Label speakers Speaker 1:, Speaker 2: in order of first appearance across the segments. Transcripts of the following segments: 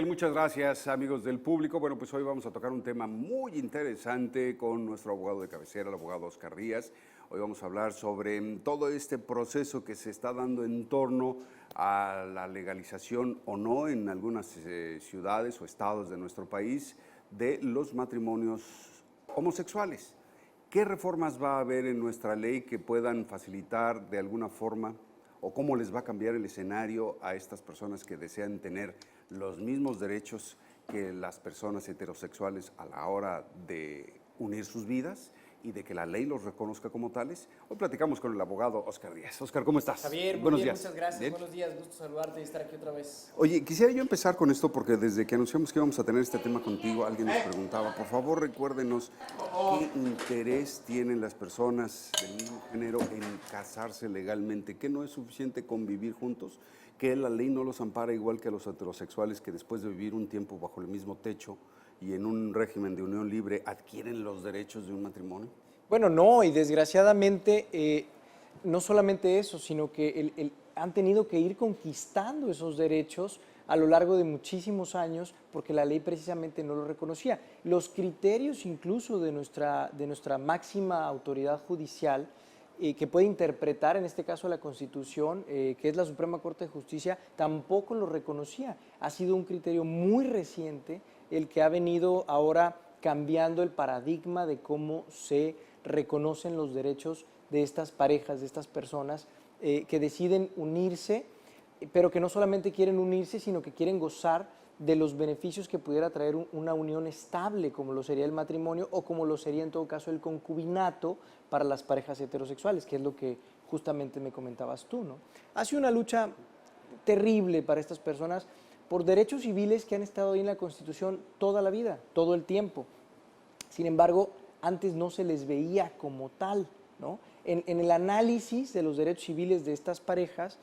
Speaker 1: Muchas gracias, amigos del público. Bueno, pues hoy vamos a tocar un tema muy interesante con nuestro abogado de cabecera, el abogado Oscar Díaz. Hoy vamos a hablar sobre todo este proceso que se está dando en torno a la legalización o no en algunas ciudades o estados de nuestro país de los matrimonios homosexuales. ¿Qué reformas va a haber en nuestra ley que puedan facilitar de alguna forma o cómo les va a cambiar el escenario a estas personas que desean tener los mismos derechos que las personas heterosexuales a la hora de unir sus vidas y de que la ley los reconozca como tales? Hoy platicamos con el abogado Oscar Díaz. Oscar, ¿cómo estás?
Speaker 2: Javier,
Speaker 1: Buenos
Speaker 2: bien,
Speaker 1: días.
Speaker 2: muchas gracias.
Speaker 1: ¿Bien?
Speaker 2: Buenos días, gusto saludarte y estar aquí otra vez.
Speaker 1: Oye, quisiera yo empezar con esto porque desde que anunciamos que íbamos a tener este tema contigo, alguien nos preguntaba, por favor recuérdenos qué interés tienen las personas del mismo género en casarse legalmente, que no es suficiente convivir juntos, que la ley no los ampara igual que a los heterosexuales que después de vivir un tiempo bajo el mismo techo y en un régimen de unión libre adquieren los derechos de un matrimonio.
Speaker 2: Bueno, no, y desgraciadamente no solamente eso, sino que han tenido que ir conquistando esos derechos a lo largo de muchísimos años porque la ley precisamente no lo reconocía. Los criterios incluso de nuestra máxima autoridad judicial que puede interpretar en este caso la Constitución, que es la Suprema Corte de Justicia, tampoco lo reconocía. Ha sido un criterio muy reciente el que ha venido ahora cambiando el paradigma de cómo se reconocen los derechos de estas parejas, de estas personas que deciden unirse, pero que no solamente quieren unirse, sino que quieren gozar de los beneficios que pudiera traer una unión estable, como lo sería el matrimonio o como lo sería en todo caso el concubinato para las parejas heterosexuales, que es lo que justamente me comentabas tú, ¿no? Ha sido una lucha terrible para estas personas por derechos civiles que han estado ahí en la Constitución toda la vida, todo el tiempo. Sin embargo, antes no se les veía como tal, ¿no? En el análisis de los derechos civiles de estas parejas,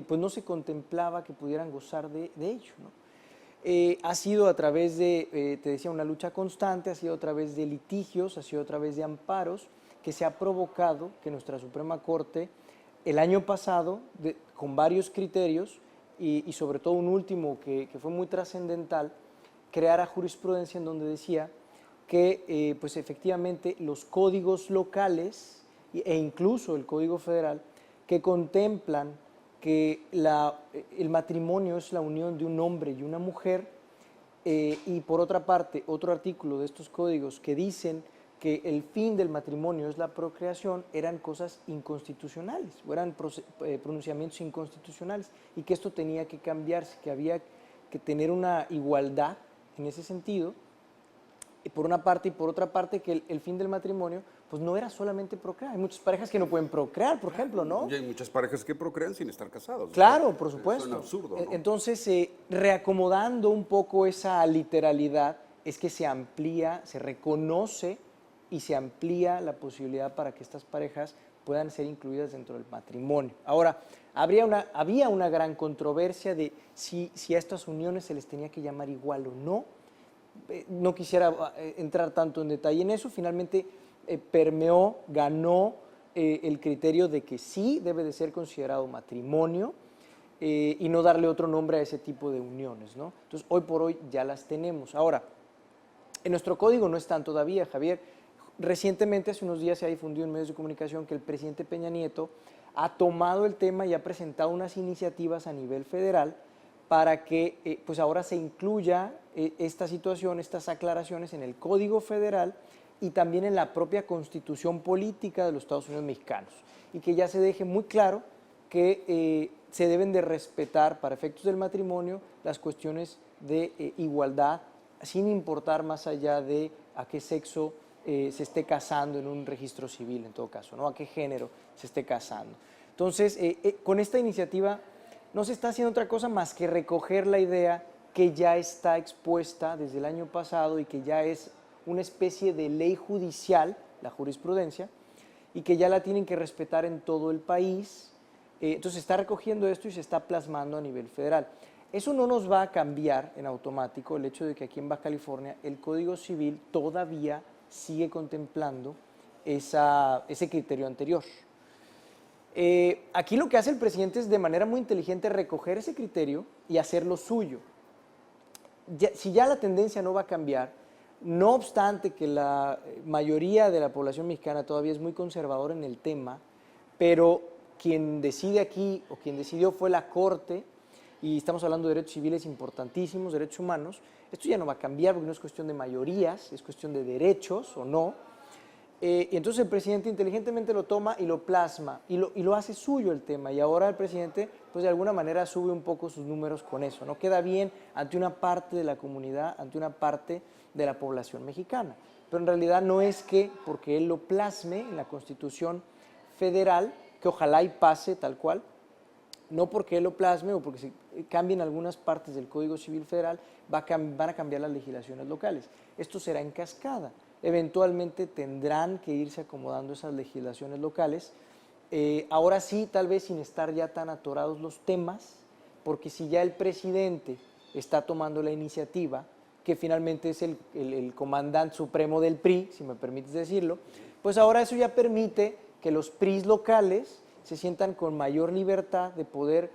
Speaker 2: pues no se contemplaba que pudieran gozar de ello, ¿no? Ha sido a través de, te decía, una lucha constante, ha sido a través de litigios, ha sido a través de amparos, que se ha provocado que nuestra Suprema Corte, el año pasado, con varios criterios, y sobre todo un último que fue muy trascendental, creara jurisprudencia en donde decía que pues efectivamente los códigos locales e incluso el Código Federal que contemplan que el matrimonio es la unión de un hombre y una mujer, y por otra parte, otro artículo de estos códigos que dicen que el fin del matrimonio es la procreación, eran cosas inconstitucionales, o eran pronunciamientos inconstitucionales, y que esto tenía que cambiarse, que había que tener una igualdad en ese sentido, por una parte, y por otra parte que el fin del matrimonio pues no era solamente procrear. Hay muchas parejas que no pueden procrear, por ejemplo, ¿no?
Speaker 1: Y hay muchas parejas que procrean sin estar casados.
Speaker 2: Claro, por supuesto.
Speaker 1: Es un absurdo, ¿no?
Speaker 2: Entonces, reacomodando un poco esa literalidad, es que se amplía, se reconoce y se amplía la posibilidad para que estas parejas puedan ser incluidas dentro del matrimonio. Ahora, había una gran controversia de si a estas uniones se les tenía que llamar igual o no. No quisiera entrar tanto en detalle en eso. Finalmente permeó, ganó el criterio de que sí debe de ser considerado matrimonio y no darle otro nombre a ese tipo de uniones, ¿no? Entonces, hoy por hoy ya las tenemos. Ahora, en nuestro código no están todavía, Javier. Recientemente, hace unos días, se ha difundido en medios de comunicación que el presidente Peña Nieto ha tomado el tema y ha presentado unas iniciativas a nivel federal para que pues ahora se incluya esta situación, estas aclaraciones en el Código Federal y también en la propia Constitución Política de los Estados Unidos Mexicanos, y que ya se deje muy claro que se deben de respetar para efectos del matrimonio las cuestiones de igualdad, sin importar más allá de a qué sexo se esté casando en un registro civil, en todo caso, ¿no? A qué género se esté casando. Entonces, con esta iniciativa no se está haciendo otra cosa más que recoger la idea que ya está expuesta desde el año pasado y que ya es una especie de ley judicial, la jurisprudencia, y que ya la tienen que respetar en todo el país. Entonces se está recogiendo esto y se está plasmando a nivel federal. Eso no nos va a cambiar en automático el hecho de que aquí en Baja California el Código Civil todavía sigue contemplando ese criterio anterior. Aquí lo que hace el presidente es de manera muy inteligente recoger ese criterio y hacerlo suyo. si ya la tendencia no va a cambiar, no obstante que la mayoría de la población mexicana todavía es muy conservadora en el tema, pero quien decide aquí o quien decidió fue la Corte, y estamos hablando de derechos civiles importantísimos, derechos humanos. Esto ya no va a cambiar porque no es cuestión de mayorías, es cuestión de derechos o no. Y entonces el presidente inteligentemente lo toma y lo plasma y lo hace suyo el tema, y ahora el presidente pues de alguna manera sube un poco sus números con eso, ¿no? Queda bien ante una parte de la comunidad, ante una parte de la población mexicana, pero en realidad no es que porque él lo plasme en la Constitución Federal, que ojalá y pase tal cual, no porque él lo plasme o porque se cambien algunas partes del Código Civil Federal, van a cambiar las legislaciones locales. Esto será en cascada. Eventualmente tendrán que irse acomodando esas legislaciones locales. Ahora sí, tal vez sin estar ya tan atorados los temas, porque si ya el presidente está tomando la iniciativa, que finalmente es el comandante supremo del PRI, si me permites decirlo, pues ahora eso ya permite que los PRIs locales se sientan con mayor libertad de poder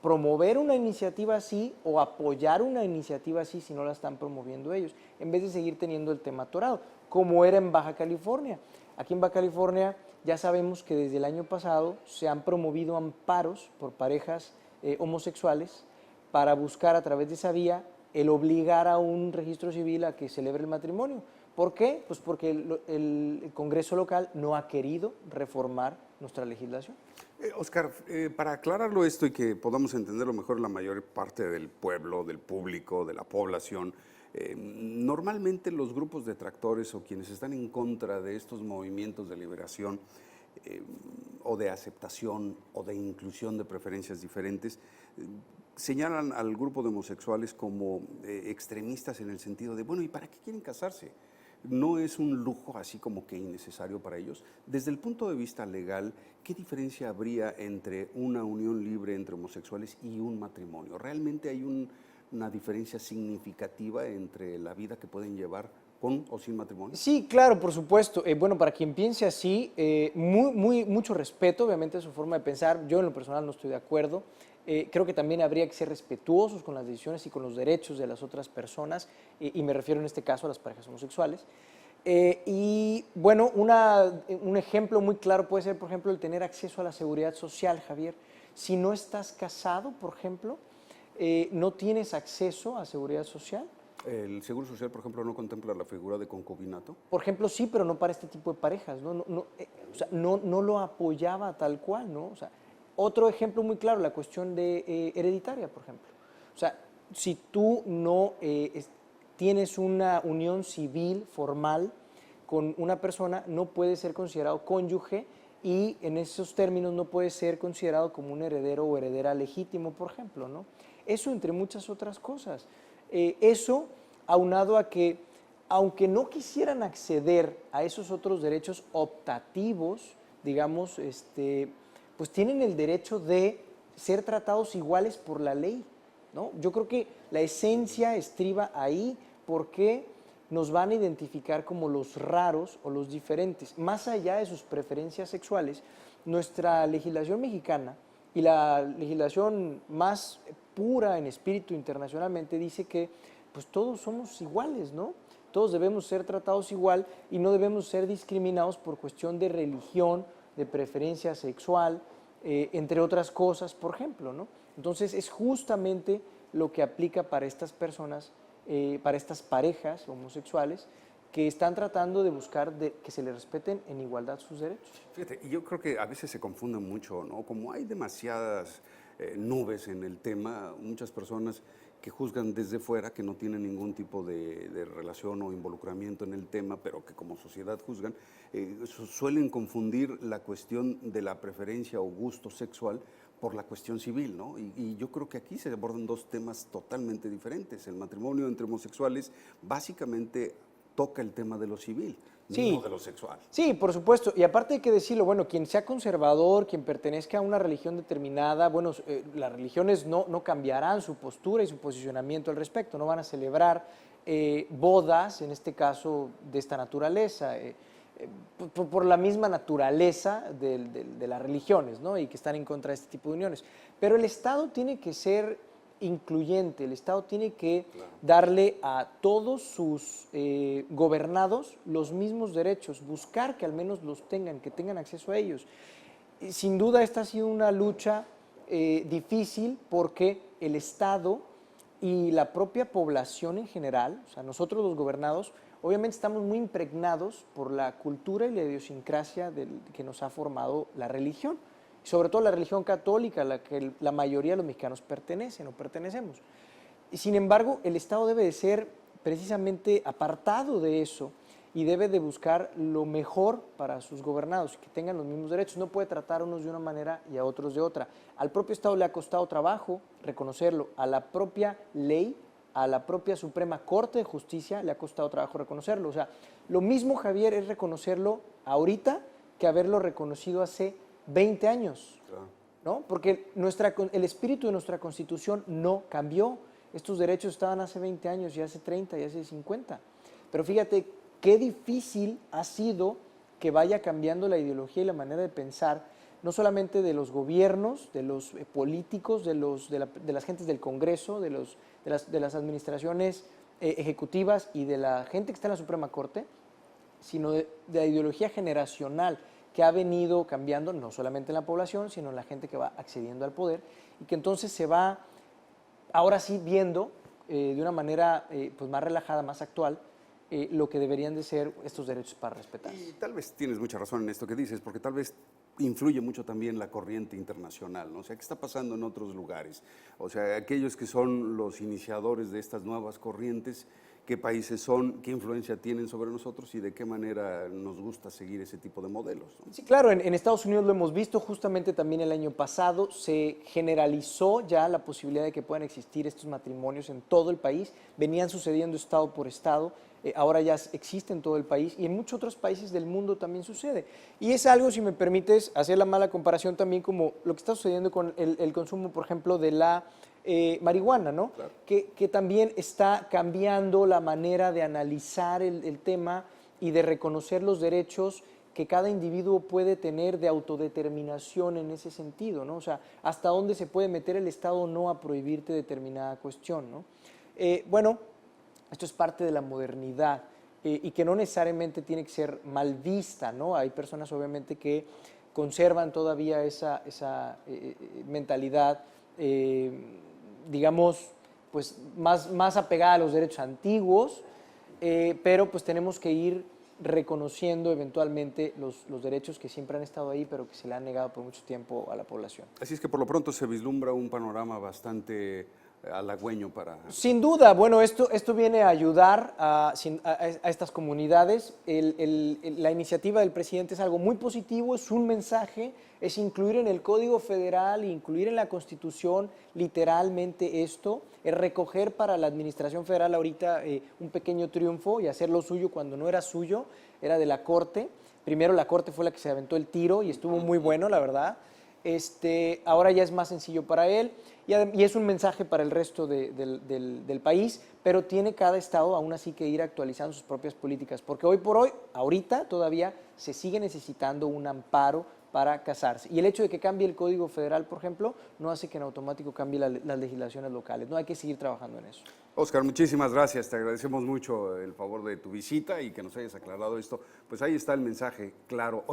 Speaker 2: promover una iniciativa así o apoyar una iniciativa así si no la están promoviendo ellos, en vez de seguir teniendo el tema atorado, como era en Baja California. Aquí en Baja California ya sabemos que desde el año pasado se han promovido amparos por parejas homosexuales para buscar a través de esa vía el obligar a un registro civil a que celebre el matrimonio. ¿Por qué? Pues porque el Congreso local no ha querido reformar nuestra legislación.
Speaker 1: Oscar, para aclararlo esto y que podamos entenderlo mejor la mayor parte del pueblo, del público, de la población, normalmente los grupos detractores o quienes están en contra de estos movimientos de liberación o de aceptación o de inclusión de preferencias diferentes, señalan al grupo de homosexuales como extremistas en el sentido de, bueno, ¿y para qué quieren casarse? No es un lujo así como que innecesario para ellos. Desde el punto de vista legal, ¿qué diferencia habría entre una unión libre entre homosexuales y un matrimonio? ¿Realmente hay una diferencia significativa entre la vida que pueden llevar con o sin matrimonio?
Speaker 2: Sí, claro, por supuesto. Bueno, para quien piense así, mucho respeto, obviamente, a su forma de pensar. Yo en lo personal no estoy de acuerdo. Creo que también habría que ser respetuosos con las decisiones y con los derechos de las otras personas, y me refiero en este caso a las parejas homosexuales. Y bueno, un ejemplo muy claro puede ser, por ejemplo, el tener acceso a la seguridad social, Javier. Si no estás casado, por ejemplo, no tienes acceso a seguridad social.
Speaker 1: ¿El Seguro Social, por ejemplo, no contempla la figura de concubinato?
Speaker 2: Por ejemplo, sí, pero no para este tipo de parejas, ¿no? O sea, no lo apoyaba tal cual, ¿no? O sea, otro ejemplo muy claro, la cuestión de hereditaria, por ejemplo. O sea, si tú no tienes una unión civil formal con una persona, no puede ser considerado cónyuge y en esos términos no puede ser considerado como un heredero o heredera legítimo, por ejemplo, ¿no? Eso entre muchas otras cosas. Eso aunado a que, aunque no quisieran acceder a esos otros derechos optativos, digamos, pues tienen el derecho de ser tratados iguales por la ley, ¿no? Yo creo que la esencia estriba ahí, porque nos van a identificar como los raros o los diferentes. Más allá de sus preferencias sexuales, nuestra legislación mexicana y la legislación más pura en espíritu internacionalmente dice que pues todos somos iguales, ¿no? Todos debemos ser tratados igual y no debemos ser discriminados por cuestión de religión, de preferencia sexual, entre otras cosas, por ejemplo, ¿no? Entonces es justamente lo que aplica para estas personas, para estas parejas homosexuales que están tratando de buscar que se les respeten en igualdad sus derechos.
Speaker 1: Fíjate, yo creo que a veces se confunden mucho, ¿no? Como hay demasiadas nubes en el tema, muchas personas que juzgan desde fuera, que no tienen ningún tipo de relación o involucramiento en el tema, pero que como sociedad juzgan, suelen confundir la cuestión de la preferencia o gusto sexual por la cuestión civil, ¿no? Y yo creo que aquí se abordan dos temas totalmente diferentes. El matrimonio entre homosexuales básicamente toca el tema de lo civil,
Speaker 2: sí,
Speaker 1: no de lo sexual.
Speaker 2: Sí, por supuesto. Y aparte hay que decirlo, bueno, quien sea conservador, quien pertenezca a una religión determinada, bueno, las religiones no cambiarán su postura y su posicionamiento al respecto, no van a celebrar bodas, en este caso, de esta naturaleza, por la misma naturaleza de las religiones, ¿no? Y que están en contra de este tipo de uniones. Pero el Estado tiene que ser incluyente. El Estado tiene que darle a todos sus gobernados los mismos derechos, buscar que al menos los tengan, que tengan acceso a ellos. Y sin duda esta ha sido una lucha difícil porque el Estado y la propia población en general, o sea, nosotros los gobernados, obviamente estamos muy impregnados por la cultura y la idiosincrasia que nos ha formado la religión, sobre todo la religión católica, a la que la mayoría de los mexicanos pertenecen o pertenecemos. Y sin embargo, el Estado debe de ser precisamente apartado de eso y debe de buscar lo mejor para sus gobernados, que tengan los mismos derechos. No puede tratar a unos de una manera y a otros de otra. Al propio Estado le ha costado trabajo reconocerlo, a la propia ley, a la propia Suprema Corte de Justicia le ha costado trabajo reconocerlo. O sea, lo mismo, Javier, es reconocerlo ahorita que haberlo reconocido hace 20 años, ¿no? Porque el espíritu de nuestra Constitución no cambió. Estos derechos estaban hace 20 años, y hace 30, y hace 50. Pero fíjate qué difícil ha sido que vaya cambiando la ideología y la manera de pensar, no solamente de los gobiernos, de los políticos, de las gentes del Congreso, de las administraciones ejecutivas y de la gente que está en la Suprema Corte, sino de la ideología generacional que ha venido cambiando no solamente en la población, sino en la gente que va accediendo al poder, y que entonces se va ahora sí viendo de una manera pues más relajada, más actual, lo que deberían de ser estos derechos para respetar.
Speaker 1: Y tal vez tienes mucha razón en esto que dices, porque tal vez influye mucho también la corriente internacional, ¿no? O sea, ¿qué está pasando en otros lugares? O sea, aquellos que son los iniciadores de estas nuevas corrientes, qué países son, qué influencia tienen sobre nosotros y de qué manera nos gusta seguir ese tipo de modelos, ¿no?
Speaker 2: Sí, claro, en Estados Unidos lo hemos visto justamente también el año pasado, se generalizó ya la posibilidad de que puedan existir estos matrimonios en todo el país, venían sucediendo estado por estado, ahora ya existe en todo el país y en muchos otros países del mundo también sucede. Y es algo, si me permites, hacer la mala comparación también como lo que está sucediendo con el consumo, por ejemplo, de la marihuana, ¿no?
Speaker 1: Claro.
Speaker 2: Que también está cambiando la manera de analizar el tema y de reconocer los derechos que cada individuo puede tener de autodeterminación en ese sentido, ¿no? O sea, hasta dónde se puede meter el Estado o no a prohibirte determinada cuestión, ¿no? Bueno, esto es parte de la modernidad y que no necesariamente tiene que ser mal vista, ¿no? Hay personas obviamente que conservan todavía esa mentalidad, digamos, pues más apegada a los derechos antiguos, pero pues tenemos que ir reconociendo eventualmente los derechos que siempre han estado ahí, pero que se le han negado por mucho tiempo a la población.
Speaker 1: Así es que por lo pronto se vislumbra un panorama bastante halagüeño para...
Speaker 2: Sin duda, bueno, esto viene a ayudar a estas comunidades. La iniciativa del presidente es algo muy positivo, es un mensaje, es incluir en el Código Federal, incluir en la Constitución literalmente esto, es recoger para la Administración Federal ahorita un pequeño triunfo y hacerlo suyo cuando no era suyo, era de la Corte. Primero la Corte fue la que se aventó el tiro y estuvo muy bueno, la verdad. Ahora ya es más sencillo para él y es un mensaje para el resto del país, pero tiene cada estado aún así que ir actualizando sus propias políticas, porque hoy por hoy, ahorita todavía se sigue necesitando un amparo para casarse. Y el hecho de que cambie el Código Federal, por ejemplo, no hace que en automático cambie las legislaciones locales. No hay que seguir trabajando en eso.
Speaker 1: Oscar, muchísimas gracias. Te agradecemos mucho el favor de tu visita y que nos hayas aclarado esto. Pues ahí está el mensaje claro. Oye,